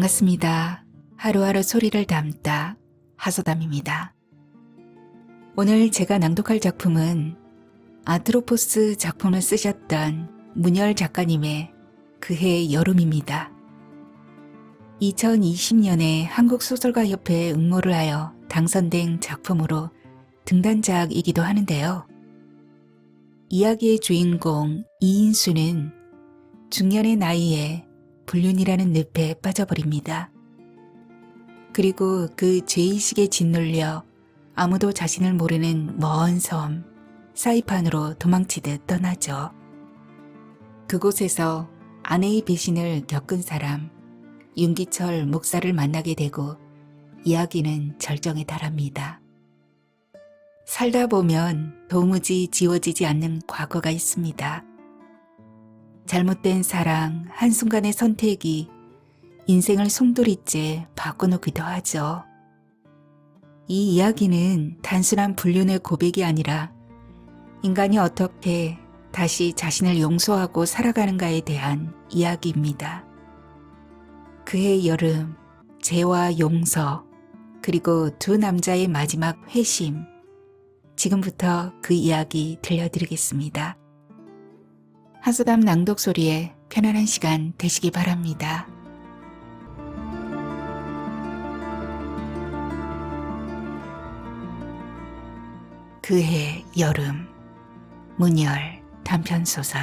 반갑습니다. 하루하루 소리를 담다 하소담입니다. 오늘 제가 낭독할 작품은 아트로포스 작품을 쓰셨던 문열 작가님의 그해 여름입니다. 2020년에 한국소설가협회에 응모를 하여 당선된 작품으로 등단작이기도 하는데요. 이야기의 주인공 이인수는 중년의 나이에 불륜이라는 늪에 빠져버립니다. 그리고 그 죄의식에 짓눌려 아무도 자신을 모르는 먼 섬 사이판으로 도망치듯 떠나죠. 그곳에서 아내의 배신을 겪은 사람 윤기철 목사를 만나게 되고 이야기는 절정에 달합니다. 살다 보면 도무지 지워지지 않는 과거가 있습니다. 잘못된 사랑, 한순간의 선택이 인생을 송두리째 바꿔놓기도 하죠. 이 이야기는 단순한 불륜의 고백이 아니라 인간이 어떻게 다시 자신을 용서하고 살아가는가에 대한 이야기입니다. 그해 여름, 재와 용서, 그리고 두 남자의 마지막 회심. 지금부터 그 이야기 들려드리겠습니다. 하소담 낭독 소리에 편안한 시간 되시기 바랍니다. 그해 여름, 문열 단편소설.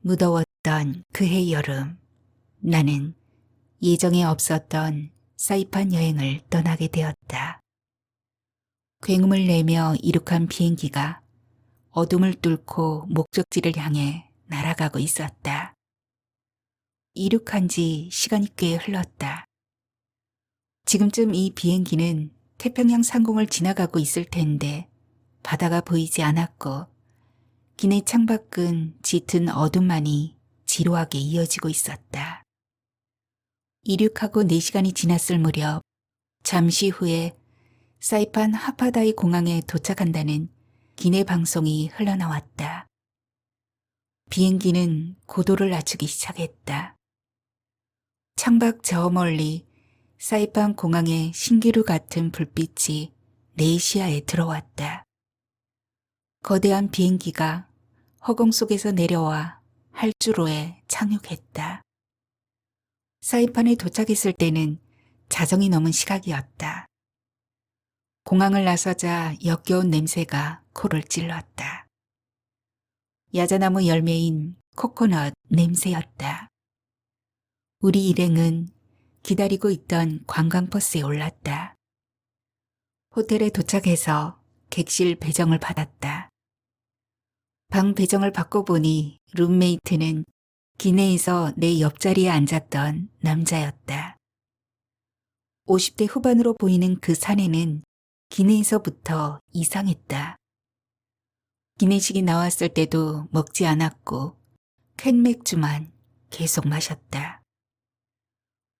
무더웠던 그해 여름, 나는 예정에 없었던 사이판 여행을 떠나게 되었다. 굉음을 내며 이륙한 비행기가 어둠을 뚫고 목적지를 향해 날아가고 있었다. 이륙한 지 시간이 꽤 흘렀다. 지금쯤 이 비행기는 태평양 상공을 지나가고 있을 텐데 바다가 보이지 않았고 기내 창밖은 짙은 어둠만이 지루하게 이어지고 있었다. 이륙하고 4시간이 지났을 무렵 잠시 후에 사이판 하파다이 공항에 도착한다는 기내 방송이 흘러나왔다. 비행기는 고도를 낮추기 시작했다. 창밖 저 멀리 사이판 공항의 신기루 같은 불빛이 내 시야에 들어왔다. 거대한 비행기가 허공 속에서 내려와 활주로에 착륙했다. 사이판에 도착했을 때는 자정이 넘은 시각이었다. 공항을 나서자 역겨운 냄새가 코를 찔렀다. 야자나무 열매인 코코넛 냄새였다. 우리 일행은 기다리고 있던 관광버스에 올랐다. 호텔에 도착해서 객실 배정을 받았다. 방 배정을 받고 보니 룸메이트는 기내에서 내 옆자리에 앉았던 남자였다. 50대 후반으로 보이는 그 사내는 기내에서부터 이상했다. 기내식이 나왔을 때도 먹지 않았고 캔맥주만 계속 마셨다.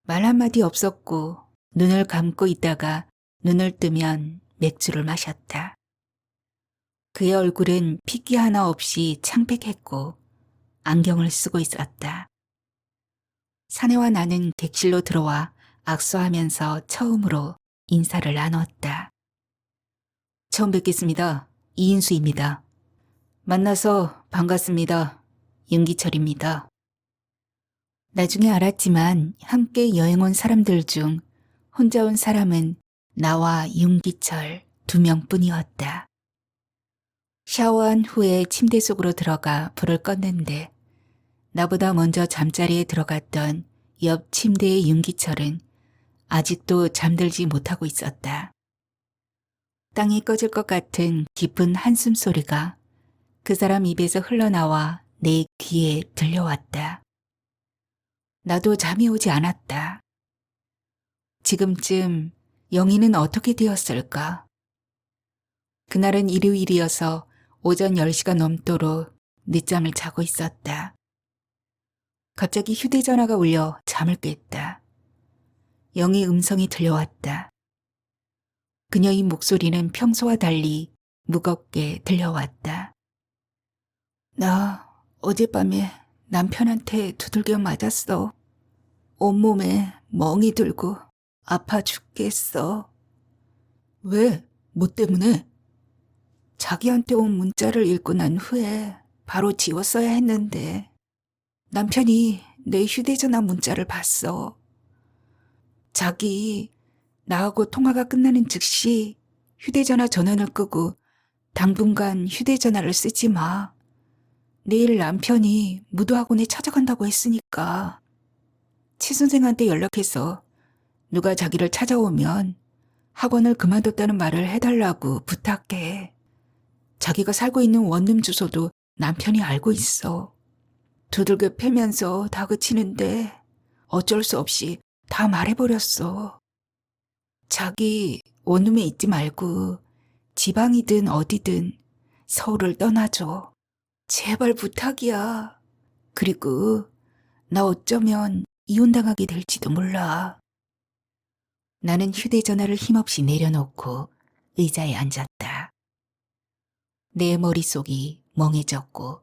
말 한마디 없었고 눈을 감고 있다가 눈을 뜨면 맥주를 마셨다. 그의 얼굴은 핏기 하나 없이 창백했고 안경을 쓰고 있었다. 사내와 나는 객실로 들어와 악수하면서 처음으로 인사를 나눴다. 처음 뵙겠습니다. 이인수입니다. 만나서 반갑습니다. 윤기철입니다. 나중에 알았지만 함께 여행 온 사람들 중 혼자 온 사람은 나와 윤기철 2명뿐이었다. 샤워한 후에 침대 속으로 들어가 불을 껐는데 나보다 먼저 잠자리에 들어갔던 옆 침대의 윤기철은 아직도 잠들지 못하고 있었다. 땅이 꺼질 것 같은 깊은 한숨 소리가 그 사람 입에서 흘러나와 내 귀에 들려왔다. 나도 잠이 오지 않았다. 지금쯤 영희는 어떻게 되었을까? 그날은 일요일이어서 오전 10시가 넘도록 늦잠을 자고 있었다. 갑자기 휴대전화가 울려 잠을 깼다. 영희 음성이 들려왔다. 그녀의 목소리는 평소와 달리 무겁게 들려왔다. 나 어젯밤에 남편한테 두들겨 맞았어. 온몸에 멍이 들고 아파 죽겠어. 왜? 뭐 때문에? 자기한테 온 문자를 읽고 난 후에 바로 지웠어야 했는데 남편이 내 휴대전화 문자를 봤어. 자기, 나하고 통화가 끝나는 즉시 휴대전화 전원을 끄고 당분간 휴대전화를 쓰지 마. 내일 남편이 무도학원에 찾아간다고 했으니까. 치 선생한테 연락해서 누가 자기를 찾아오면 학원을 그만뒀다는 말을 해달라고 부탁해. 자기가 살고 있는 원룸 주소도 남편이 알고 있어. 두들겨 패면서 다그치는데 어쩔 수 없이 다 말해버렸어. 자기 원룸에 있지 말고 지방이든 어디든 서울을 떠나줘. 제발 부탁이야. 그리고 나 어쩌면 이혼당하게 될지도 몰라. 나는 휴대전화를 힘없이 내려놓고 의자에 앉았다. 내 머릿속이 멍해졌고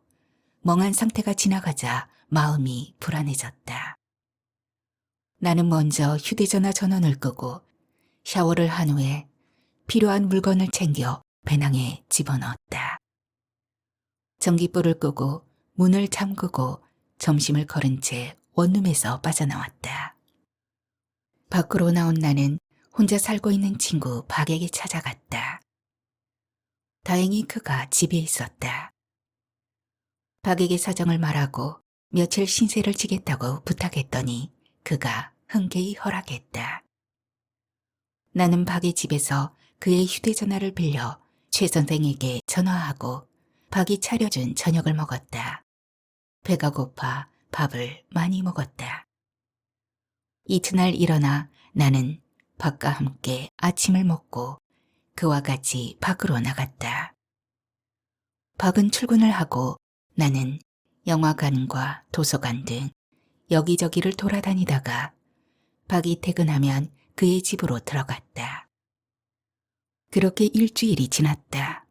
멍한 상태가 지나가자 마음이 불안해졌다. 나는 먼저 휴대전화 전원을 끄고 샤워를 한 후에 필요한 물건을 챙겨 배낭에 집어넣었다. 전기불을 끄고 문을 잠그고 점심을 거른 채 원룸에서 빠져나왔다. 밖으로 나온 나는 혼자 살고 있는 친구 박에게 찾아갔다. 다행히 그가 집에 있었다. 박에게 사정을 말하고 며칠 신세를 지겠다고 부탁했더니 그가 흔쾌히 허락했다. 나는 박의 집에서 그의 휴대전화를 빌려 최 선생에게 전화하고 박이 차려준 저녁을 먹었다. 배가 고파 밥을 많이 먹었다. 이튿날 일어나 나는 박과 함께 아침을 먹고 그와 같이 밖으로 나갔다. 박은 출근을 하고 나는 영화관과 도서관 등 여기저기를 돌아다니다가 박이 퇴근하면 그의 집으로 들어갔다. 그렇게 일주일이 지났다.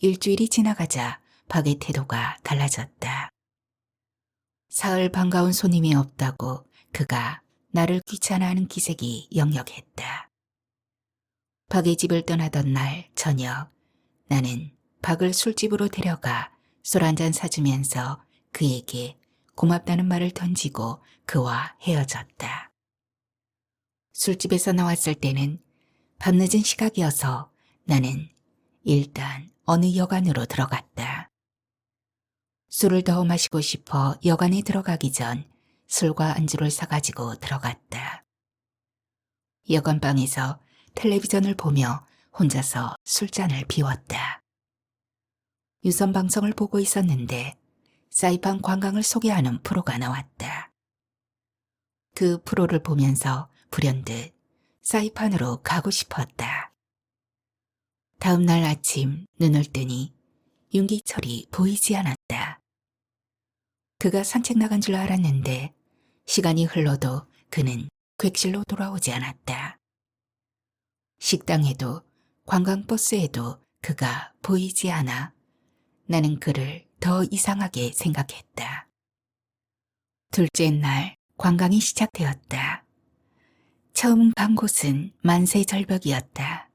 일주일이 지나가자 박의 태도가 달라졌다. 사흘 반가운 손님이 없다고 그가 나를 귀찮아하는 기색이 역력했다. 박의 집을 떠나던 날 저녁 나는 박을 술집으로 데려가 술 한잔 사주면서 그에게 고맙다는 말을 던지고 그와 헤어졌다. 술집에서 나왔을 때는 밤늦은 시각이어서 나는 일단 어느 여관으로 들어갔다. 술을 더 마시고 싶어 여관에 들어가기 전 술과 안주를 사가지고 들어갔다. 여관방에서 텔레비전을 보며 혼자서 술잔을 비웠다. 유선 방송을 보고 있었는데 사이판 관광을 소개하는 프로가 나왔다. 그 프로를 보면서 불현듯 사이판으로 가고 싶었다. 다음 날 아침 눈을 뜨니 윤기철이 보이지 않았다. 그가 산책 나간 줄 알았는데 시간이 흘러도 그는 객실로 돌아오지 않았다. 식당에도 관광버스에도 그가 보이지 않아 나는 그를 더 이상하게 생각했다. 둘째 날 관광이 시작되었다. 처음 간 곳은 만세절벽이었다.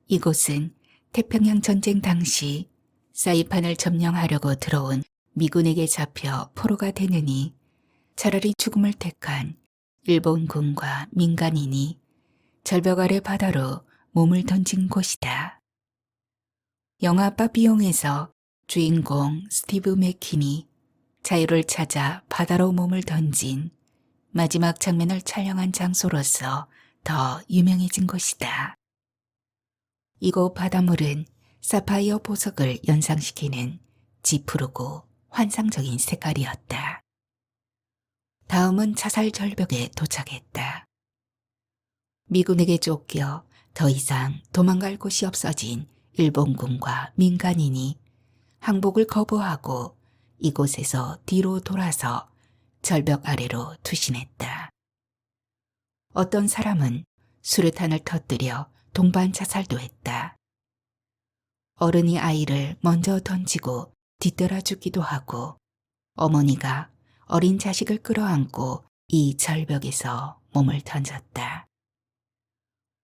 이곳은 태평양 전쟁 당시 사이판을 점령하려고 들어온 미군에게 잡혀 포로가 되느니 차라리 죽음을 택한 일본군과 민간인이 절벽 아래 바다로 몸을 던진 곳이다. 영화 빠삐용에서 주인공 스티브 맥퀸이 자유를 찾아 바다로 몸을 던진 마지막 장면을 촬영한 장소로서 더 유명해진 곳이다. 이곳 바닷물은 사파이어 보석을 연상시키는 짙푸르고 환상적인 색깔이었다. 다음은 자살 절벽에 도착했다. 미군에게 쫓겨 더 이상 도망갈 곳이 없어진 일본군과 민간인이 항복을 거부하고 이곳에서 뒤로 돌아서 절벽 아래로 투신했다. 어떤 사람은 수류탄을 터뜨려 동반 자살도 했다. 어른이 아이를 먼저 던지고 뒤떨어주기도 하고 어머니가 어린 자식을 끌어안고 이 절벽에서 몸을 던졌다.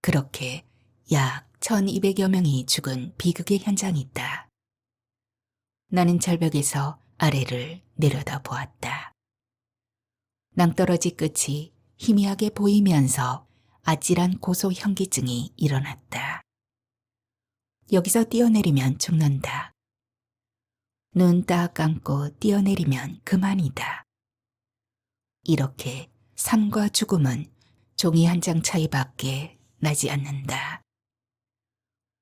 그렇게 약 1200여 명이 죽은 비극의 현장이 있다. 나는 절벽에서 아래를 내려다 보았다. 낭떠러지 끝이 희미하게 보이면서 아찔한 고소 현기증이 일어났다. 여기서 뛰어내리면 죽는다. 눈 딱 감고 뛰어내리면 그만이다. 이렇게 삶과 죽음은 종이 한 장 차이밖에 나지 않는다.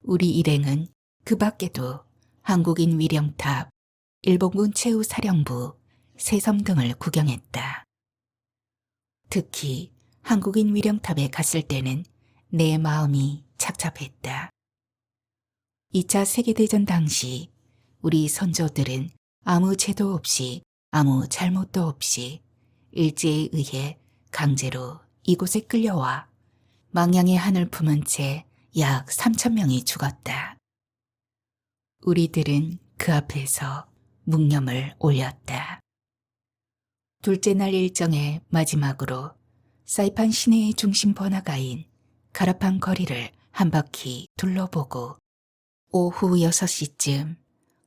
우리 일행은 그 밖에도 한국인 위령탑, 일본군 최우사령부, 새섬 등을 구경했다. 특히 한국인 위령탑에 갔을 때는 내 마음이 착잡했다. 2차 세계대전 당시 우리 선조들은 아무 죄도 없이 아무 잘못도 없이 일제에 의해 강제로 이곳에 끌려와 망양의 한을 품은 채 약 3,000명이 죽었다. 우리들은 그 앞에서 묵념을 올렸다. 둘째 날 일정의 마지막으로 사이판 시내의 중심 번화가인 가라판 거리를 한 바퀴 둘러보고 오후 6시쯤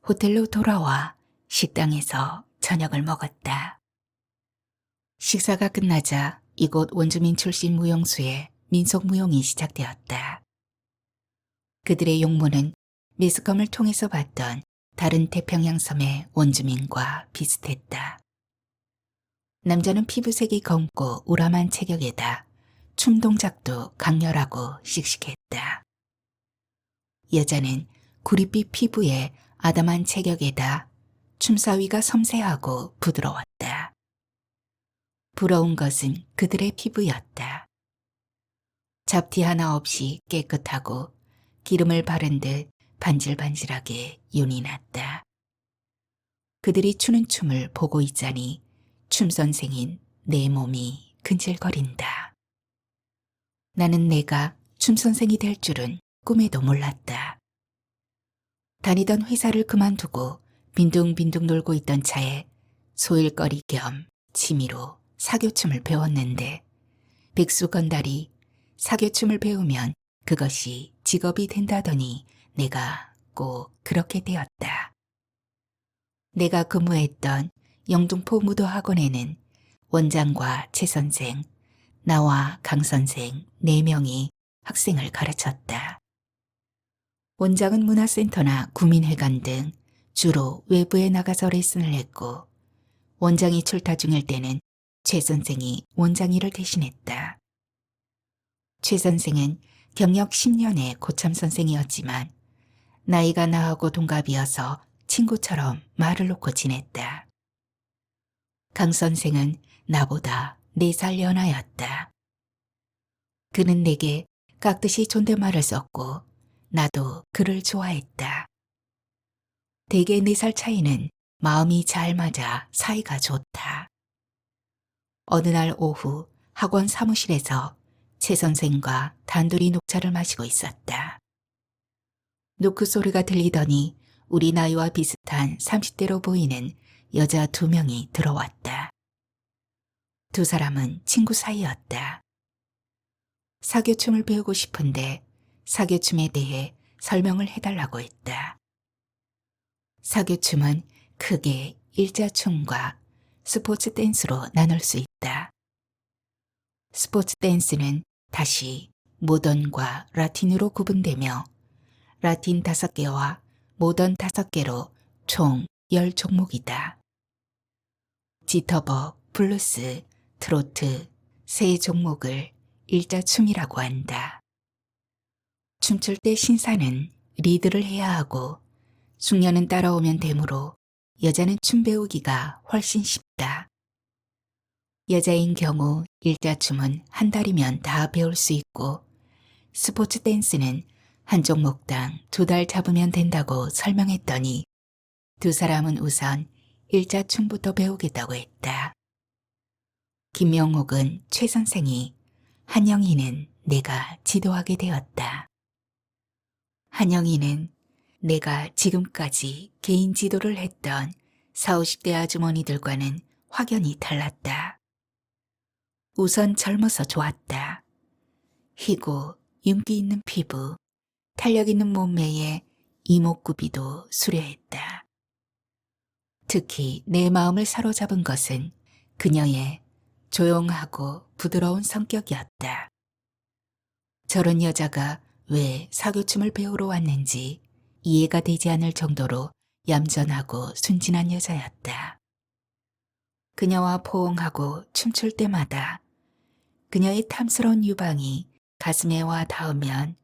호텔로 돌아와 식당에서 저녁을 먹었다. 식사가 끝나자 이곳 원주민 출신 무용수의 민속무용이 시작되었다. 그들의 용모는 매스컴을 통해서 봤던 다른 태평양 섬의 원주민과 비슷했다. 남자는 피부색이 검고 우람한 체격에다 춤 동작도 강렬하고 씩씩했다. 여자는 구릿빛 피부에 아담한 체격에다 춤사위가 섬세하고 부드러웠다. 부러운 것은 그들의 피부였다. 잡티 하나 없이 깨끗하고 기름을 바른 듯 반질반질하게 윤이 났다. 그들이 추는 춤을 보고 있자니 춤 선생인 내 몸이 근질거린다. 나는 내가 춤 선생이 될 줄은 꿈에도 몰랐다. 다니던 회사를 그만두고 빈둥빈둥 놀고 있던 차에 소일거리 겸 취미로 사교춤을 배웠는데 백수 건달이 사교춤을 배우면 그것이 직업이 된다더니 내가 꼭 그렇게 되었다. 내가 근무했던 영등포 무도학원에는 원장과 최 선생, 나와 강 선생 4명이 학생을 가르쳤다. 원장은 문화센터나 구민회관 등 주로 외부에 나가서 레슨을 했고 원장이 출타 중일 때는 최 선생이 원장 일을 대신했다. 최 선생은 경력 10년의 고참 선생이었지만 나이가 나하고 동갑이어서 친구처럼 말을 놓고 지냈다. 강 선생은 나보다 4살 연하였다. 그는 내게 깍듯이 존댓말을 썼고 나도 그를 좋아했다. 대개 4살 차이는 마음이 잘 맞아 사이가 좋다. 어느 날 오후 학원 사무실에서 최 선생과 단둘이 녹차를 마시고 있었다. 노크 소리가 들리더니 우리 나이와 비슷한 30대로 보이는 여자 2명이 들어왔다. 2사람은 친구 사이였다. 사교춤을 배우고 싶은데 사교춤에 대해 설명을 해달라고 했다. 사교춤은 크게 일자춤과 스포츠 댄스로 나눌 수 있다. 스포츠 댄스는 다시 모던과 라틴으로 구분되며 라틴 5개와 모던 5개로 총 10종목이다. 지터버, 블루스, 트로트, 3종목을 일자춤이라고 한다. 춤출 때 신사는 리드를 해야 하고 숙녀는 따라오면 되므로 여자는 춤 배우기가 훨씬 쉽다. 여자인 경우 일자춤은 한 달이면 다 배울 수 있고 스포츠 댄스는 한 종목당 2달 잡으면 된다고 설명했더니 2사람은 우선 일자춤부터 배우겠다고 했다. 김명옥은 최 선생이, 한영희는 내가 지도하게 되었다. 한영희는 내가 지금까지 개인 지도를 했던 40, 50대 아주머니들과는 확연히 달랐다. 우선 젊어서 좋았다. 희고 윤기 있는 피부, 탄력 있는 몸매에 이목구비도 수려했다. 특히 내 마음을 사로잡은 것은 그녀의 조용하고 부드러운 성격이었다. 저런 여자가 왜 사교춤을 배우러 왔는지 이해가 되지 않을 정도로 얌전하고 순진한 여자였다. 그녀와 포옹하고 춤출 때마다 그녀의 탐스러운 유방이 가슴에 와 닿으면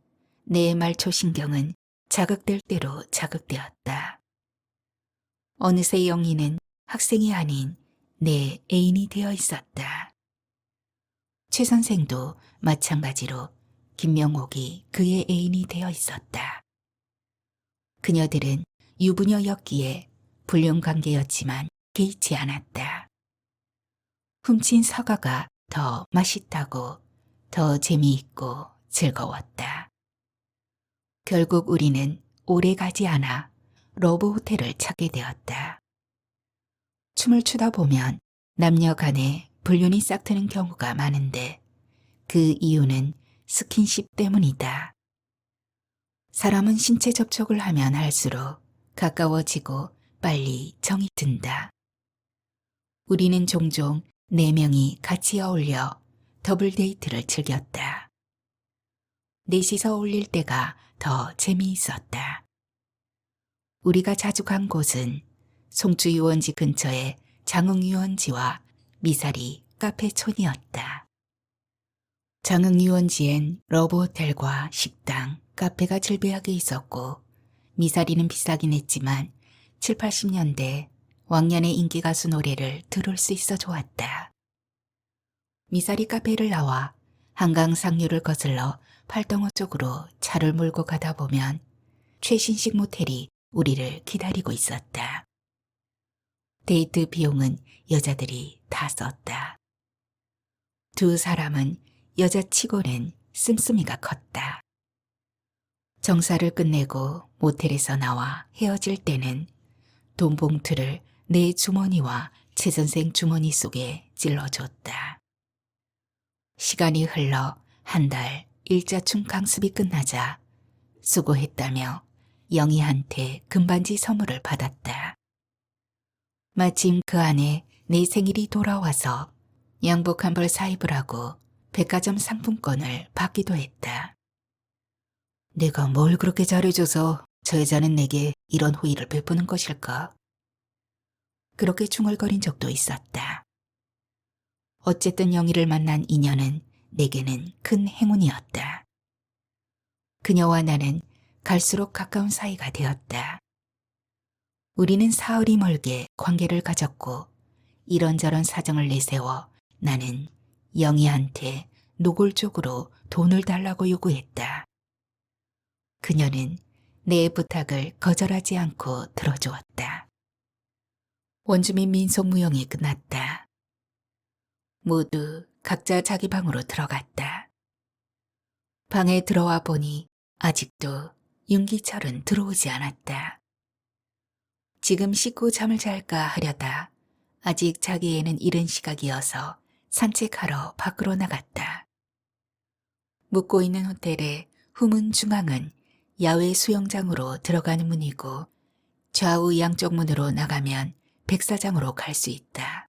내 말초신경은 자극될 대로 자극되었다. 어느새 영희는 학생이 아닌 내 애인이 되어 있었다. 최 선생도 마찬가지로 김명옥이 그의 애인이 되어 있었다. 그녀들은 유부녀였기에 불륜 관계였지만 개의치 않았다. 훔친 사과가 더 맛있다고, 더 재미있고 즐거웠다. 결국 우리는 오래 가지 않아 러브 호텔을 찾게 되었다. 춤을 추다 보면 남녀 간에 불륜이 싹트는 경우가 많은데 그 이유는 스킨십 때문이다. 사람은 신체 접촉을 하면 할수록 가까워지고 빨리 정이 든다. 우리는 종종 4명이 같이 어울려 더블 데이트를 즐겼다. 넷이서 어울릴 때가 더 재미있었다. 우리가 자주 간 곳은 송주 유원지 근처의 장흥 유원지와 미사리 카페촌이었다. 장흥 유원지엔 러브 호텔과 식당, 카페가 즐비하게 있었고 미사리는 비싸긴 했지만 7, 80년대 왕년의 인기 가수 노래를 들을 수 있어 좋았다. 미사리 카페를 나와 한강 상류를 거슬러 팔동호 쪽으로 차를 몰고 가다 보면 최신식 모텔이 우리를 기다리고 있었다. 데이트 비용은 여자들이 다 썼다. 두 사람은 여자치고는 씀씀이가 컸다. 정사를 끝내고 모텔에서 나와 헤어질 때는 돈 봉투를 내 주머니와 최 선생 주머니 속에 찔러줬다. 시간이 흘러 한 달 일자춤 강습이 끝나자 수고했다며 영희한테 금반지 선물을 받았다. 마침 그 안에 내 생일이 돌아와서 양복 한 벌 사입을 하고 백화점 상품권을 받기도 했다. 내가 뭘 그렇게 잘해줘서 저 여자는 내게 이런 호의를 베푸는 것일까? 그렇게 중얼거린 적도 있었다. 어쨌든 영희를 만난 인연은 내게는 큰 행운이었다. 그녀와 나는 갈수록 가까운 사이가 되었다. 우리는 사흘이 멀게 관계를 가졌고 이런저런 사정을 내세워 나는 영희한테 노골적으로 돈을 달라고 요구했다. 그녀는 내 부탁을 거절하지 않고 들어주었다. 원주민 민속무용이 끝났다. 모두 각자 자기 방으로 들어갔다. 방에 들어와 보니 아직도 윤기철은 들어오지 않았다. 지금 씻고 잠을 잘까 하려다 아직 자기에는 이른 시각이어서 산책하러 밖으로 나갔다. 묵고 있는 호텔의 후문 중앙은 야외 수영장으로 들어가는 문이고 좌우 양쪽 문으로 나가면 백사장으로 갈 수 있다.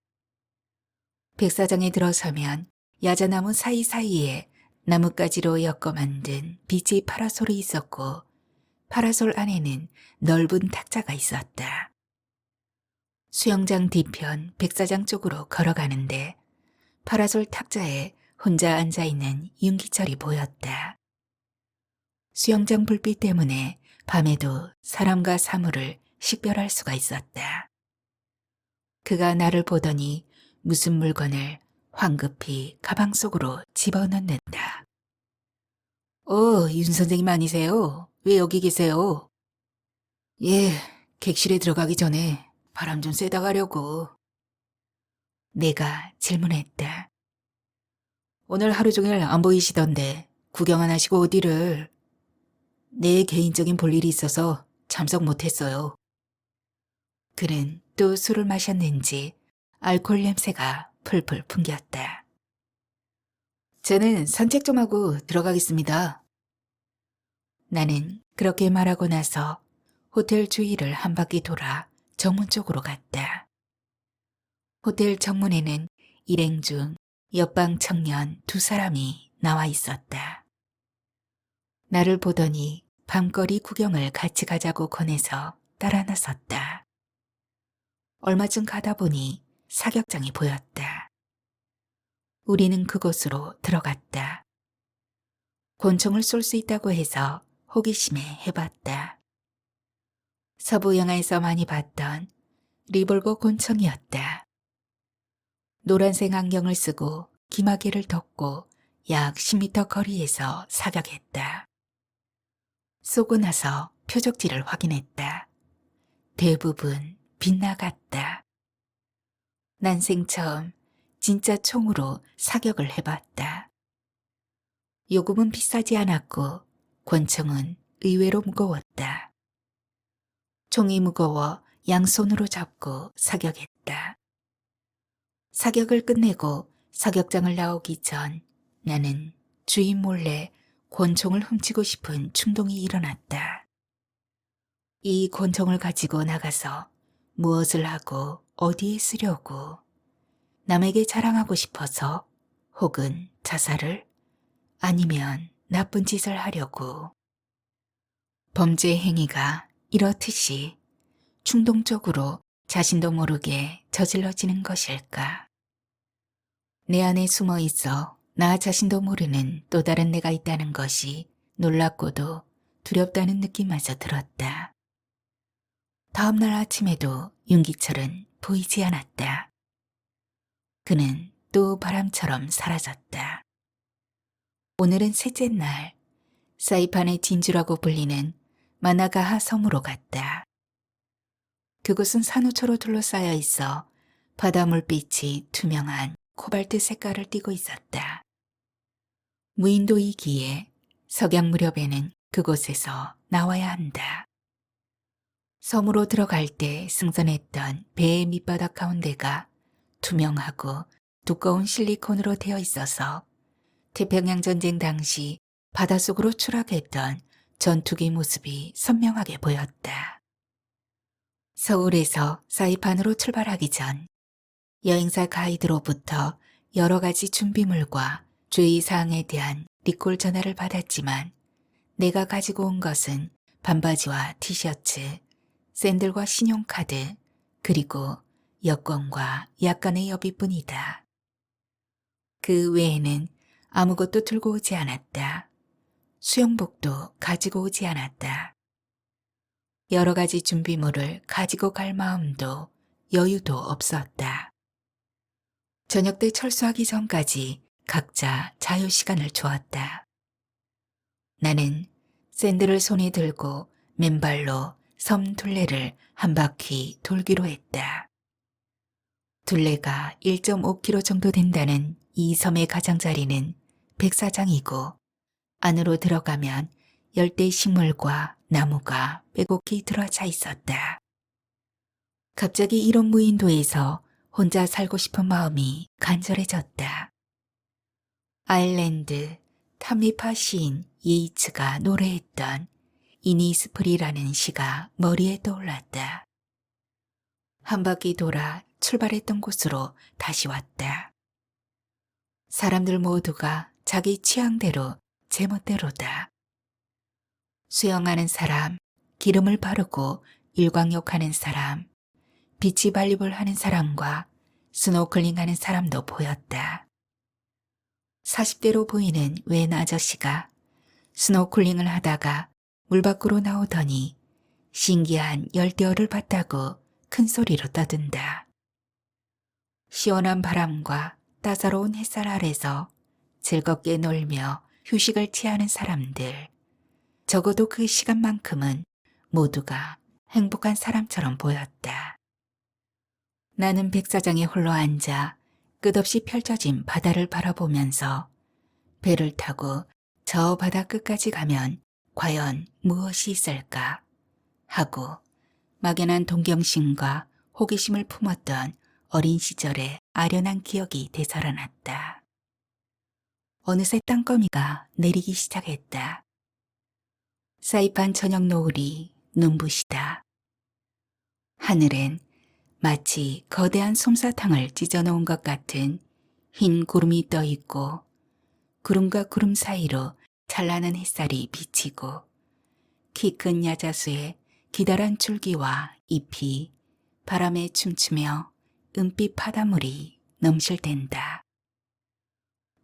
백사장에 들어서면 야자나무 사이사이에 나뭇가지로 엮어 만든 빛의 파라솔이 있었고 파라솔 안에는 넓은 탁자가 있었다. 수영장 뒤편 백사장 쪽으로 걸어가는데 파라솔 탁자에 혼자 앉아있는 윤기철이 보였다. 수영장 불빛 때문에 밤에도 사람과 사물을 식별할 수가 있었다. 그가 나를 보더니 무슨 물건을 황급히 가방 속으로 집어넣는다. 윤 선생님 아니세요? 왜 여기 계세요? 예, 객실에 들어가기 전에 바람 좀 쐬다 가려고. 내가 질문했다. 오늘 하루 종일 안 보이시던데 구경 안 하시고 어디를? 내 개인적인 볼 일이 있어서 참석 못했어요. 그는 또 술을 마셨는지 알코올 냄새가 풀풀 풍겼다. 저는 산책 좀 하고 들어가겠습니다. 나는 그렇게 말하고 나서 호텔 주위를 한 바퀴 돌아 정문 쪽으로 갔다. 호텔 정문에는 일행 중 옆방 청년 두 사람이 나와 있었다. 나를 보더니 밤거리 구경을 같이 가자고 권해서 따라 나섰다. 얼마쯤 가다 보니 사격장이 보였다. 우리는 그곳으로 들어갔다. 곤충을 쏠 수 있다고 해서 호기심에 해봤다. 서부 영화에서 많이 봤던 리볼버 곤충이었다. 노란색 안경을 쓰고 기마개를 덮고 약 10m 거리에서 사격했다. 쏘고 나서 표적지를 확인했다. 대부분 빗나갔다. 난생 처음 진짜 총으로 사격을 해봤다. 요금은 비싸지 않았고 권총은 의외로 무거웠다. 총이 무거워 양손으로 잡고 사격했다. 사격을 끝내고 사격장을 나오기 전 나는 주인 몰래 권총을 훔치고 싶은 충동이 일어났다. 이 권총을 가지고 나가서 무엇을 하고 어디에 쓰려고, 남에게 자랑하고 싶어서 혹은 자살을, 아니면 나쁜 짓을 하려고. 범죄 행위가 이렇듯이 충동적으로 자신도 모르게 저질러지는 것일까? 내 안에 숨어 있어 나 자신도 모르는 또 다른 내가 있다는 것이 놀랍고도 두렵다는 느낌마저 들었다. 다음 날 아침에도 윤기철은 보이지 않았다. 그는 또 바람처럼 사라졌다. 오늘은 셋째 날, 사이판의 진주라고 불리는 마나가하 섬으로 갔다. 그곳은 산호초로 둘러싸여 있어 바다 물빛이 투명한 코발트 색깔을 띠고 있었다. 무인도이기에 석양 무렵에는 그곳에서 나와야 한다. 섬으로 들어갈 때 승선했던 배의 밑바닥 가운데가 투명하고 두꺼운 실리콘으로 되어 있어서 태평양 전쟁 당시 바닷속으로 추락했던 전투기 모습이 선명하게 보였다. 서울에서 사이판으로 출발하기 전 여행사 가이드로부터 여러 가지 준비물과 주의사항에 대한 리콜 전화를 받았지만 내가 가지고 온 것은 반바지와 티셔츠, 샌들과 신용카드, 그리고 여권과 약간의 여비뿐이다. 그 외에는 아무것도 들고 오지 않았다. 수영복도 가지고 오지 않았다. 여러 가지 준비물을 가지고 갈 마음도 여유도 없었다. 저녁 때 철수하기 전까지 각자 자유시간을 주었다. 나는 샌들을 손에 들고 맨발로 섬 둘레를 한 바퀴 돌기로 했다. 둘레가 1.5km 정도 된다는 이 섬의 가장자리는 백사장이고 안으로 들어가면 열대 식물과 나무가 빼곡히 들어차 있었다. 갑자기 이런 무인도에서 혼자 살고 싶은 마음이 간절해졌다. 아일랜드 탐리파 시인 예이츠가 노래했던 이니스프리라는 시가 머리에 떠올랐다. 한 바퀴 돌아 출발했던 곳으로 다시 왔다. 사람들 모두가 자기 취향대로 제멋대로다. 수영하는 사람, 기름을 바르고 일광욕하는 사람, 비치 발리볼 하는 사람과 스노클링 하는 사람도 보였다. 40대로 보이는 웬 아저씨가 스노클링을 하다가 물 밖으로 나오더니 신기한 열대어를 봤다고 큰 소리로 떠든다. 시원한 바람과 따사로운 햇살 아래서 즐겁게 놀며 휴식을 취하는 사람들, 적어도 그 시간만큼은 모두가 행복한 사람처럼 보였다. 나는 백사장에 홀로 앉아 끝없이 펼쳐진 바다를 바라보면서 배를 타고 저 바다 끝까지 가면 과연 무엇이 있을까 하고 막연한 동경심과 호기심을 품었던 어린 시절의 아련한 기억이 되살아났다. 어느새 땅거미가 내리기 시작했다. 사이판 저녁 노을이 눈부시다. 하늘엔 마치 거대한 솜사탕을 찢어놓은 것 같은 흰 구름이 떠 있고 구름과 구름 사이로 찬란한 햇살이 비치고 키 큰 야자수의 기다란 줄기와 잎이 바람에 춤추며 은빛 바닷물이 넘실댄다.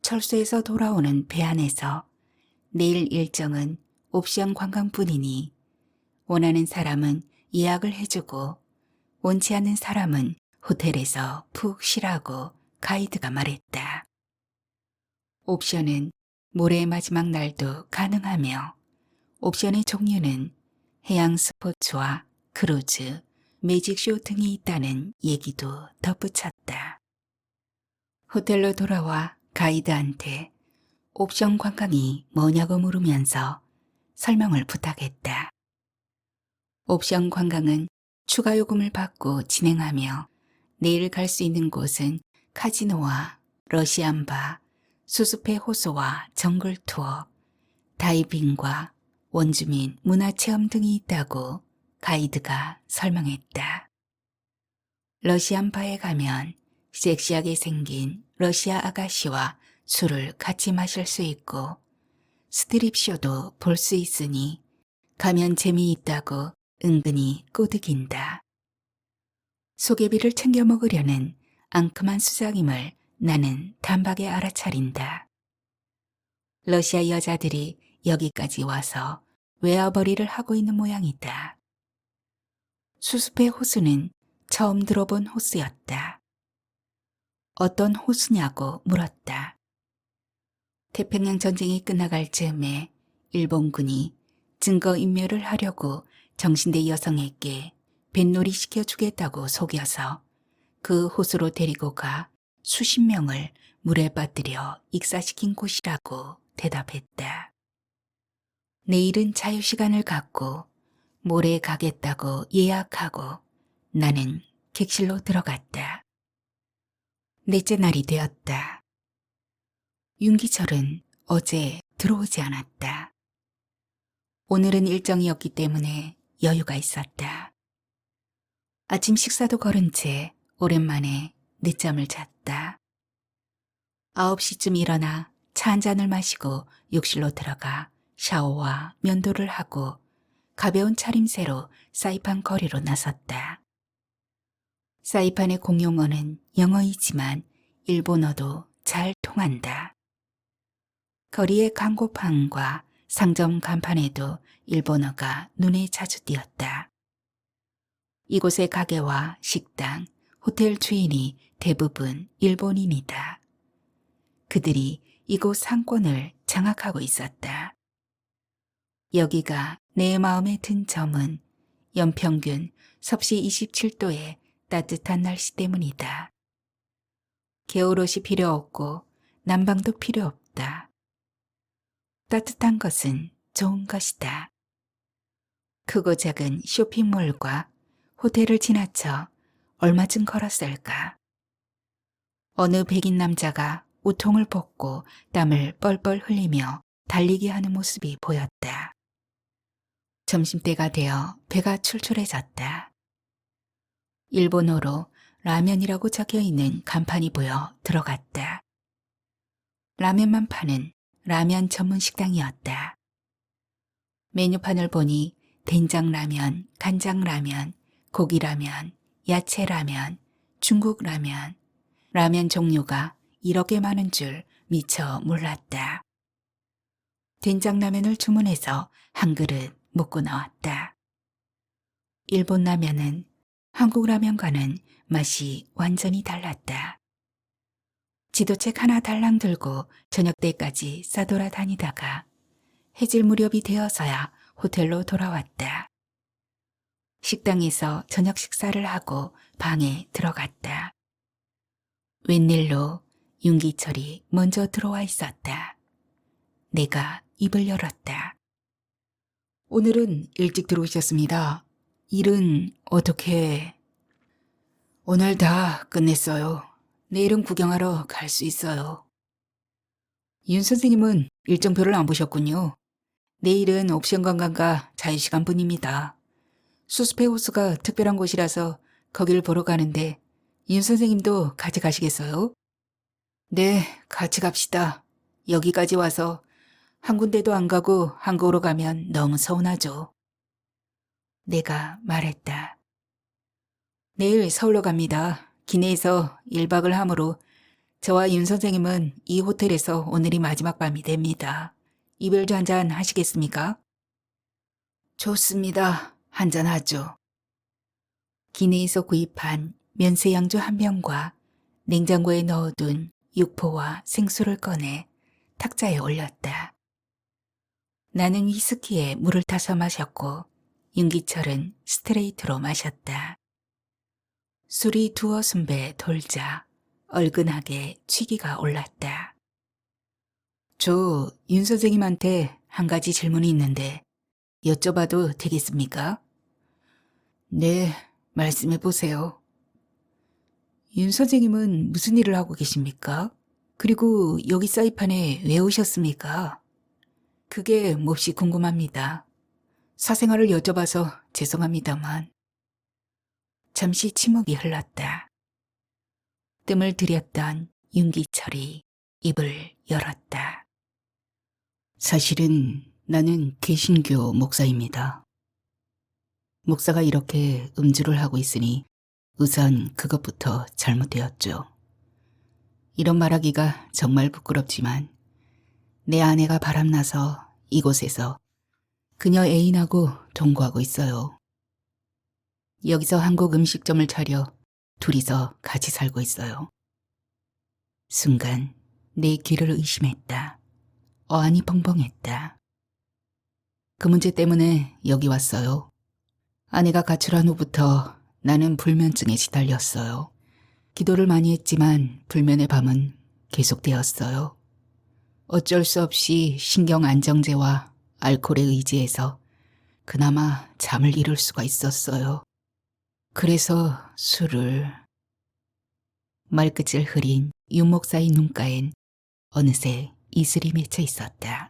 철수에서 돌아오는 배 안에서 내일 일정은 옵션 관광뿐이니 원하는 사람은 예약을 해주고 원치 않는 사람은 호텔에서 푹 쉬라고 가이드가 말했다. 옵션은 모레의 마지막 날도 가능하며 옵션의 종류는 해양 스포츠와 크루즈, 매직쇼 등이 있다는 얘기도 덧붙였다. 호텔로 돌아와 가이드한테 옵션 관광이 뭐냐고 물으면서 설명을 부탁했다. 옵션 관광은 추가 요금을 받고 진행하며 내일 갈 수 있는 곳은 카지노와 러시안바, 수습해 호수와 정글 투어, 다이빙과 원주민 문화체험 등이 있다고 가이드가 설명했다. 러시안바에 가면 섹시하게 생긴 러시아 아가씨와 술을 같이 마실 수 있고 스트립쇼도 볼 수 있으니 가면 재미있다고 은근히 꼬드긴다. 소개비를 챙겨 먹으려는 앙큼한 수작임을 나는 단박에 알아차린다. 러시아 여자들이 여기까지 와서 외화벌이를 하고 있는 모양이다. 수습해 호수는 처음 들어본 호수였다. 어떤 호수냐고 물었다. 태평양 전쟁이 끝나갈 즈음에 일본군이 증거인멸을 하려고 정신대 여성에게 뱃놀이 시켜주겠다고 속여서 그 호수로 데리고 가 수십 명을 물에 빠뜨려 익사시킨 곳이라고 대답했다. 내일은 자유시간을 갖고 모레 가겠다고 예약하고 나는 객실로 들어갔다. 넷째 날이 되었다. 윤기철은 어제 들어오지 않았다. 오늘은 일정이었기 때문에 여유가 있었다. 아침 식사도 거른 채 오랜만에 늦잠을 잤다. 9시쯤 일어나 차 한 잔을 마시고 욕실로 들어가 샤워와 면도를 하고 가벼운 차림새로 사이판 거리로 나섰다. 사이판의 공용어는 영어이지만 일본어도 잘 통한다. 거리의 광고판과 상점 간판에도 일본어가 눈에 자주 띄었다. 이곳의 가게와 식당, 호텔 주인이 대부분 일본인이다. 그들이 이곳 상권을 장악하고 있었다. 여기가 내 마음에 든 점은 연평균 섭씨 27도의 따뜻한 날씨 때문이다. 겨울옷이 필요 없고 난방도 필요 없다. 따뜻한 것은 좋은 것이다. 크고 작은 쇼핑몰과 호텔을 지나쳐 얼마쯤 걸었을까? 어느 백인 남자가 우통을 벗고 땀을 뻘뻘 흘리며 달리기 하는 모습이 보였다. 점심때가 되어 배가 출출해졌다. 일본어로 라면이라고 적혀있는 간판이 보여 들어갔다. 라면만 파는 라면 전문 식당이었다. 메뉴판을 보니 된장라면, 간장라면, 고기라면, 야채라면, 중국라면, 라면 종류가 이렇게 많은 줄 미처 몰랐다. 된장라면을 주문해서 한 그릇 먹고 나왔다. 일본 라면은 한국 라면과는 맛이 완전히 달랐다. 지도책 하나 달랑 들고 저녁 때까지 싸돌아다니다가 해질 무렵이 되어서야 호텔로 돌아왔다. 식당에서 저녁 식사를 하고 방에 들어갔다. 웬일로 윤기철이 먼저 들어와 있었다. 내가 입을 열었다. 오늘은 일찍 들어오셨습니다. 일은 어떻게... 오늘 다 끝냈어요. 내일은 구경하러 갈 수 있어요. 윤 선생님은 일정표를 안 보셨군요. 내일은 옵션 관광과 자유시간뿐입니다. 수습해 호수가 특별한 곳이라서 거기를 보러 가는데 윤 선생님도 같이 가시겠어요? 네, 같이 갑시다. 여기까지 와서 한 군데도 안 가고 한국으로 가면 너무 서운하죠. 내가 말했다. 내일 서울로 갑니다. 기내에서 1박을 하므로 저와 윤 선생님은 이 호텔에서 오늘이 마지막 밤이 됩니다. 이별주 한잔 하시겠습니까? 좋습니다. 한잔 하죠. 기내에서 구입한 면세양주 한 병과 냉장고에 넣어둔 육포와 생수를 꺼내 탁자에 올렸다. 나는 위스키에 물을 타서 마셨고 윤기철은 스트레이트로 마셨다. 술이 두어 순배 돌자 얼근하게 취기가 올랐다. 저 윤 선생님한테 한 가지 질문이 있는데 여쭤봐도 되겠습니까? 네, 말씀해 보세요. 윤 선생님은 무슨 일을 하고 계십니까? 그리고 여기 사이판에 왜 오셨습니까? 그게 몹시 궁금합니다. 사생활을 여쭤봐서 죄송합니다만. 잠시 침묵이 흘렀다. 뜸을 들였던 윤기철이 입을 열었다. 사실은 나는 개신교 목사입니다. 목사가 이렇게 음주를 하고 있으니 우선 그것부터 잘못되었죠. 이런 말하기가 정말 부끄럽지만 내 아내가 바람나서 이곳에서 그녀 애인하고 동거하고 있어요. 여기서 한국 음식점을 차려 둘이서 같이 살고 있어요. 순간 내 귀를 의심했다. 어안이 벙벙했다. 그 문제 때문에 여기 왔어요. 아내가 가출한 후부터 나는 불면증에 시달렸어요. 기도를 많이 했지만 불면의 밤은 계속되었어요. 어쩔 수 없이 신경 안정제와 알코올에 의지해서 그나마 잠을 이룰 수가 있었어요. 그래서 술을... 말끝을 흐린 윤 목사의 눈가엔 어느새 이슬이 맺혀 있었다.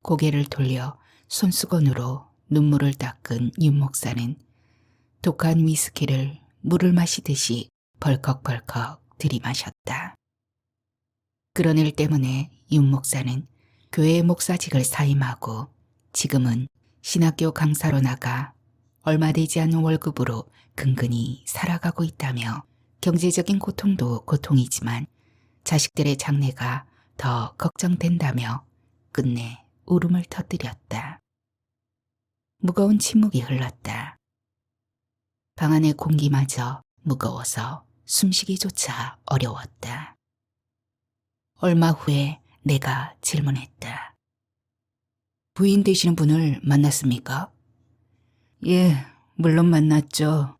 고개를 돌려 손수건으로 눈물을 닦은 윤 목사는 독한 위스키를 물을 마시듯이 벌컥벌컥 들이마셨다. 그런 일 때문에 윤 목사는 교회 목사직을 사임하고 지금은 신학교 강사로 나가 얼마 되지 않은 월급으로 근근히 살아가고 있다며 경제적인 고통도 고통이지만 자식들의 장래가 더 걱정된다며 끝내 울음을 터뜨렸다. 무거운 침묵이 흘렀다. 방 안의 공기마저 무거워서 숨쉬기조차 어려웠다. 얼마 후에 내가 질문했다. 부인 되시는 분을 만났습니까? 예, 물론 만났죠.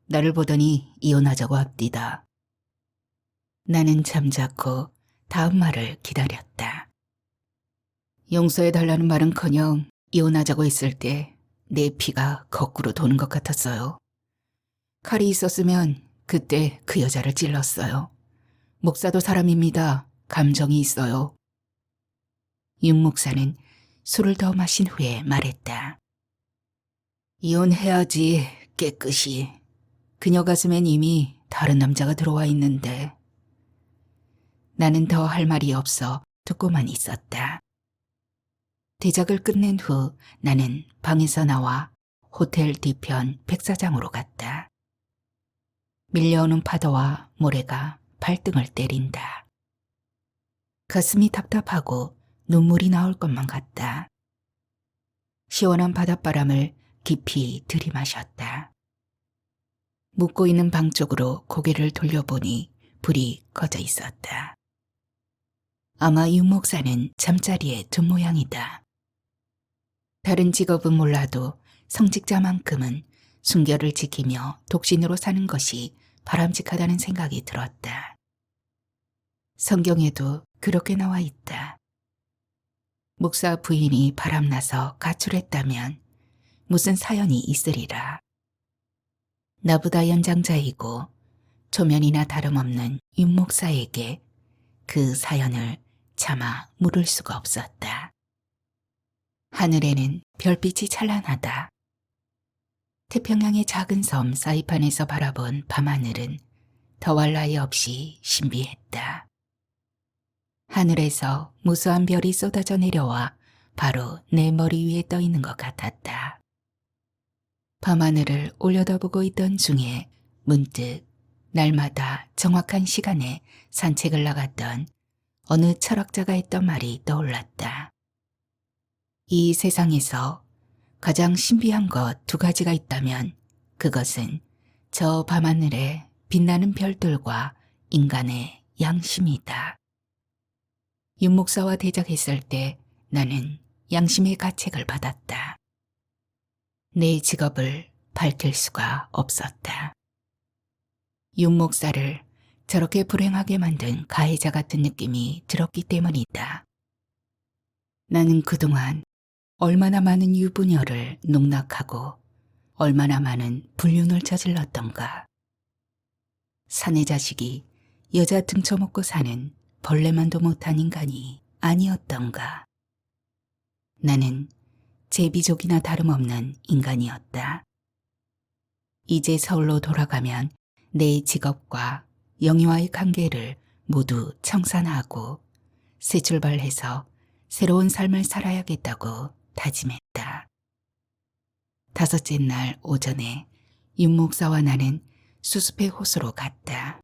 나를 보더니 이혼하자고 합디다. 나는 잠자코 다음 말을 기다렸다. 용서해달라는 말은커녕 이혼하자고 했을 때 내 피가 거꾸로 도는 것 같았어요. 칼이 있었으면 그때 그 여자를 찔렀어요. 목사도 사람입니다. 감정이 있어요. 윤 목사는 술을 더 마신 후에 말했다. 이혼해야지, 깨끗이. 그녀 가슴엔 이미 다른 남자가 들어와 있는데. 나는 더 할 말이 없어 듣고만 있었다. 대작을 끝낸 후 나는 방에서 나와 호텔 뒤편 백사장으로 갔다. 밀려오는 파도와 모래가 발등을 때린다. 가슴이 답답하고 눈물이 나올 것만 같다. 시원한 바닷바람을 깊이 들이마셨다. 묵고 있는 방 쪽으로 고개를 돌려보니 불이 꺼져 있었다. 아마 윤 목사는 잠자리에 든 모양이다. 다른 직업은 몰라도 성직자만큼은 순결을 지키며 독신으로 사는 것이 바람직하다는 생각이 들었다. 성경에도 그렇게 나와 있다. 목사 부인이 바람나서 가출했다면 무슨 사연이 있으리라. 나보다 연장자이고 초면이나 다름없는 윤 목사에게 그 사연을 차마 물을 수가 없었다. 하늘에는 별빛이 찬란하다. 태평양의 작은 섬 사이판에서 바라본 밤하늘은 더할 나위 없이 신비했다. 하늘에서 무수한 별이 쏟아져 내려와 바로 내 머리 위에 떠 있는 것 같았다. 밤하늘을 올려다보고 있던 중에 문득 날마다 정확한 시간에 산책을 나갔던 어느 철학자가 했던 말이 떠올랐다. 이 세상에서 가장 신비한 것 두 가지가 있다면 그것은 저 밤하늘에 빛나는 별들과 인간의 양심이다. 윤 목사와 대적했을 때 나는 양심의 가책을 받았다. 내 직업을 밝힐 수가 없었다. 윤 목사를 저렇게 불행하게 만든 가해자 같은 느낌이 들었기 때문이다. 나는 그동안 얼마나 많은 유부녀를 농락하고 얼마나 많은 불륜을 저질렀던가. 사내 자식이 여자 등쳐먹고 사는 벌레만도 못한 인간이 아니었던가. 나는 제비족이나 다름없는 인간이었다. 이제 서울로 돌아가면 내 직업과 영희와의 관계를 모두 청산하고 새 출발해서 새로운 삶을 살아야겠다고 다짐했다. 다섯째 날 오전에 윤 목사와 나는 수습의 호수로 갔다.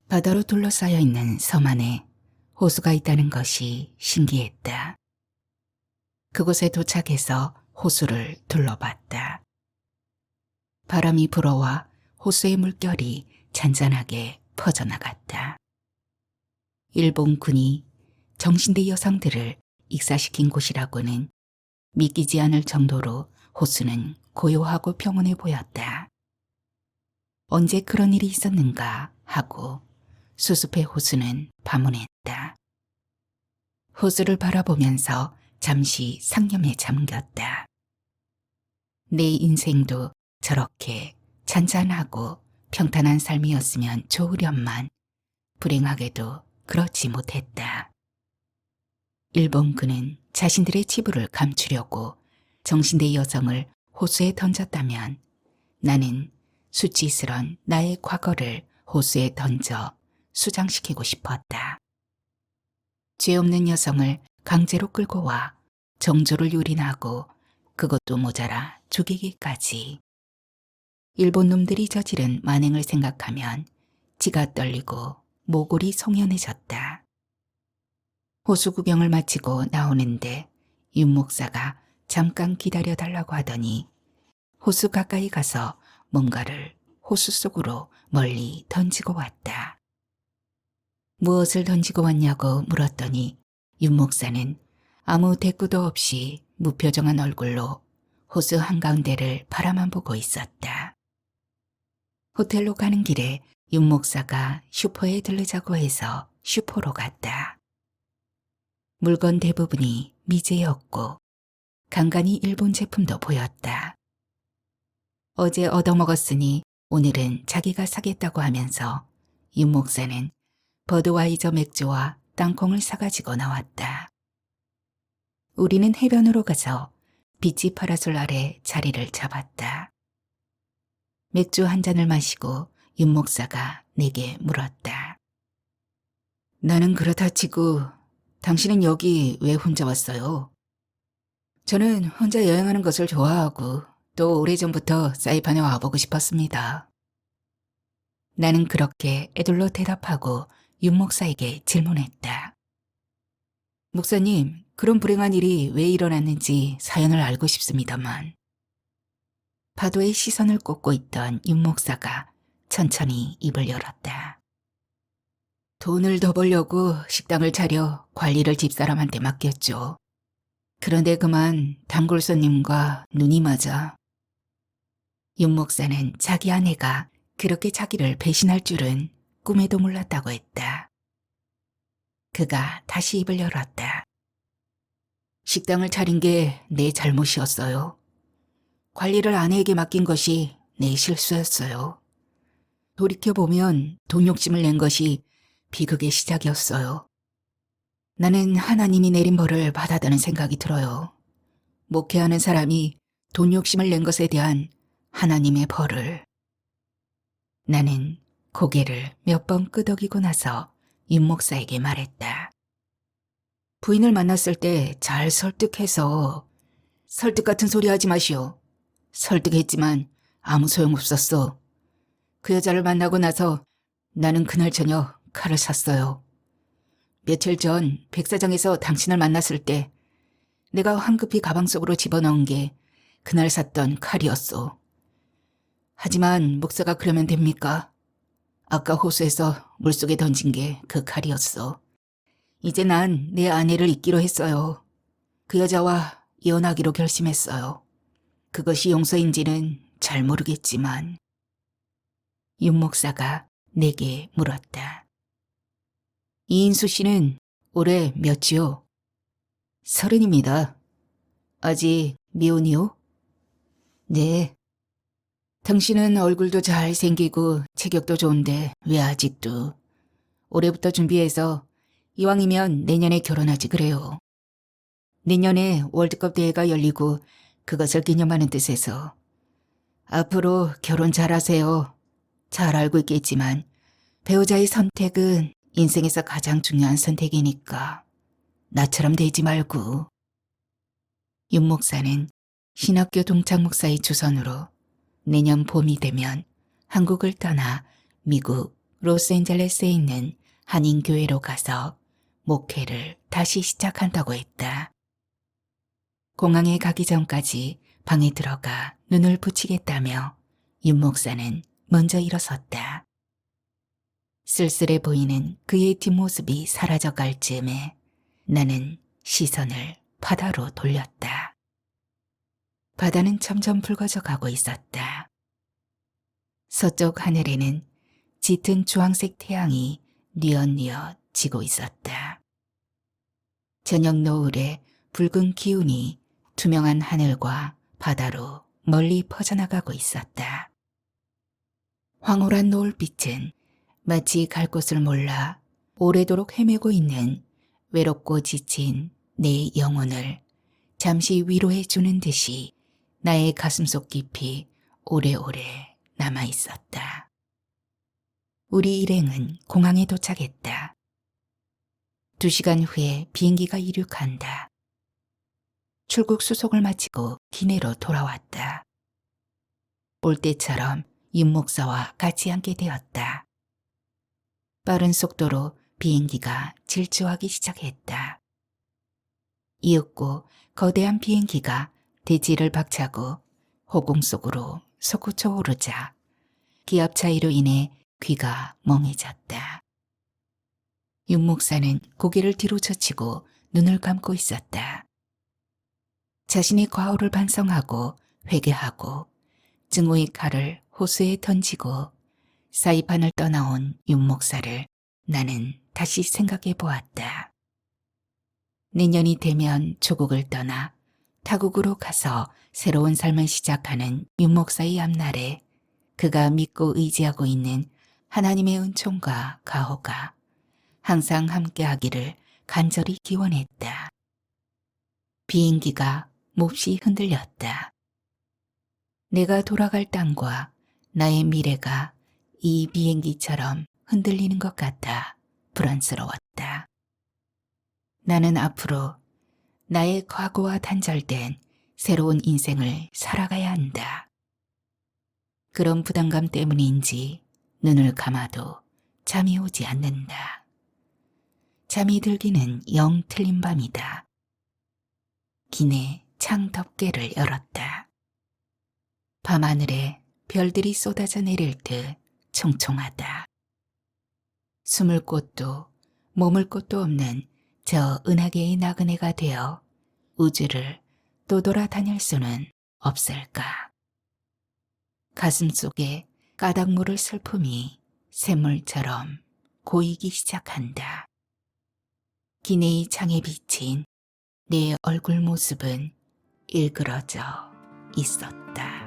바다로 둘러싸여 있는 섬 안에 호수가 있다는 것이 신기했다. 그곳에 도착해서 호수를 둘러봤다. 바람이 불어와 호수의 물결이 잔잔하게 퍼져나갔다. 일본군이 정신대 여성들을 익사시킨 곳이라고는 믿기지 않을 정도로 호수는 고요하고 평온해 보였다. 언제 그런 일이 있었는가 하고 수습의 호수는 밤문했다. 호수를 바라보면서 잠시 상념에 잠겼다. 내 인생도 저렇게 잔잔하고 평탄한 삶이었으면 좋으련만 불행하게도 그렇지 못했다. 일본군은 자신들의 치부를 감추려고 정신대 여성을 호수에 던졌다면 나는 수치스런 나의 과거를 호수에 던져 수장시키고 싶었다. 죄 없는 여성을 강제로 끌고 와 정조를 유린하고 그것도 모자라 죽이기까지. 일본 놈들이 저지른 만행을 생각하면 지가 떨리고 모골이 송연해졌다. 호수 구경을 마치고 나오는데 윤 목사가 잠깐 기다려달라고 하더니 호수 가까이 가서 뭔가를 호수 속으로 멀리 던지고 왔다. 무엇을 던지고 왔냐고 물었더니 윤 목사는 아무 대꾸도 없이 무표정한 얼굴로 호수 한가운데를 바라만 보고 있었다. 호텔로 가는 길에 윤 목사가 슈퍼에 들르자고 해서 슈퍼로 갔다. 물건 대부분이 미제였고 간간히 일본 제품도 보였다. 어제 얻어먹었으니 오늘은 자기가 사겠다고 하면서 윤 목사는 버드와이저 맥주와 땅콩을 사가지고 나왔다. 우리는 해변으로 가서 비치 파라솔 아래 자리를 잡았다. 맥주 한 잔을 마시고 윤 목사가 내게 물었다. 나는 그렇다 치고 당신은 여기 왜 혼자 왔어요? 저는 혼자 여행하는 것을 좋아하고 또 오래전부터 사이판에 와보고 싶었습니다. 나는 그렇게 애둘러 대답하고 윤 목사에게 질문했다. 목사님, 그런 불행한 일이 왜 일어났는지 사연을 알고 싶습니다만. 파도의 시선을 꽂고 있던 윤 목사가 천천히 입을 열었다. 돈을 더 벌려고 식당을 차려 관리를 집사람한테 맡겼죠. 그런데 그만 단골 손님과 눈이 맞아. 윤 목사는 자기 아내가 그렇게 자기를 배신할 줄은 꿈에도 몰랐다고 했다. 그가 다시 입을 열었다. 식당을 차린 게 내 잘못이었어요. 관리를 아내에게 맡긴 것이 내 실수였어요. 돌이켜보면 돈 욕심을 낸 것이 비극의 시작이었어요. 나는 하나님이 내린 벌을 받았다는 생각이 들어요. 목회하는 사람이 돈 욕심을 낸 것에 대한 하나님의 벌을. 나는 고개를 몇 번 끄덕이고 나서 윤 목사에게 말했다. 부인을 만났을 때 잘 설득해서 설득 같은 소리 하지 마시오. 설득했지만 아무 소용없었어. 그 여자를 만나고 나서 나는 그날 저녁 칼을 샀어요. 며칠 전 백사장에서 당신을 만났을 때 내가 황급히 가방 속으로 집어넣은 게 그날 샀던 칼이었어. 하지만 목사가 그러면 됩니까? 아까 호수에서 물속에 던진 게 그 칼이었어. 이제 난 내 아내를 잊기로 했어요. 그 여자와 이혼하기로 결심했어요. 그것이 용서인지는 잘 모르겠지만. 윤 목사가 내게 물었다. 이인수 씨는 올해 몇이요? 30입니다. 아직 미혼이요? 네. 당신은 얼굴도 잘생기고 체격도 좋은데 왜 아직도. 올해부터 준비해서 이왕이면 내년에 결혼하지 그래요. 내년에 월드컵 대회가 열리고 그것을 기념하는 뜻에서. 앞으로 결혼 잘하세요. 잘 알고 있겠지만 배우자의 선택은 인생에서 가장 중요한 선택이니까 나처럼 되지 말고. 윤 목사는 신학교 동창 목사의 주선으로 내년 봄이 되면 한국을 떠나 미국 로스앤젤레스에 있는 한인교회로 가서 목회를 다시 시작한다고 했다. 공항에 가기 전까지 방에 들어가 눈을 붙이겠다며 윤 목사는 먼저 일어섰다. 쓸쓸해 보이는 그의 뒷모습이 사라져갈 즈음에 나는 시선을 바다로 돌렸다. 바다는 점점 붉어져 가고 있었다. 서쪽 하늘에는 짙은 주황색 태양이 뉘엿뉘엿 지고 있었다. 저녁 노을에 붉은 기운이 투명한 하늘과 바다로 멀리 퍼져나가고 있었다. 황홀한 노을빛은 마치 갈 곳을 몰라 오래도록 헤매고 있는 외롭고 지친 내 영혼을 잠시 위로해 주는 듯이 나의 가슴속 깊이 오래오래 남아 있었다. 우리 일행은 공항에 도착했다. 2시간 후에 비행기가 이륙한다. 출국 수속을 마치고 기내로 돌아왔다. 올 때처럼 윤 목사와 같이 앉게 되었다. 빠른 속도로 비행기가 질주하기 시작했다. 이윽고 거대한 비행기가 대지를 박차고 호공 속으로 솟구쳐 오르자 기압 차이로 인해 귀가 멍해졌다. 윤 목사는 고개를 뒤로 젖히고 눈을 감고 있었다. 자신의 과오를 반성하고 회개하고 증오의 칼을 호수에 던지고 사이판을 떠나온 윤 목사를 나는 다시 생각해 보았다. 내년이 되면 조국을 떠나 타국으로 가서 새로운 삶을 시작하는 윤 목사의 앞날에 그가 믿고 의지하고 있는 하나님의 은총과 가호가 항상 함께하기를 간절히 기원했다. 비행기가 몹시 흔들렸다. 내가 돌아갈 땅과 나의 미래가 이 비행기처럼 흔들리는 것 같아 불안스러웠다. 나는 앞으로 나의 과거와 단절된 새로운 인생을 살아가야 한다. 그런 부담감 때문인지 눈을 감아도 잠이 오지 않는다. 잠이 들기는 영 틀린 밤이다. 기내 창 덮개를 열었다. 밤하늘에 별들이 쏟아져 내릴 듯 총총하다. 숨을 곳도 머물 곳도 없는 저 은하계의 나그네가 되어 우주를 또 돌아다닐 수는 없을까. 가슴 속에 가닥 모를 슬픔이 샘물처럼 고이기 시작한다. 기내의 창에 비친 내 얼굴 모습은 일그러져 있었다.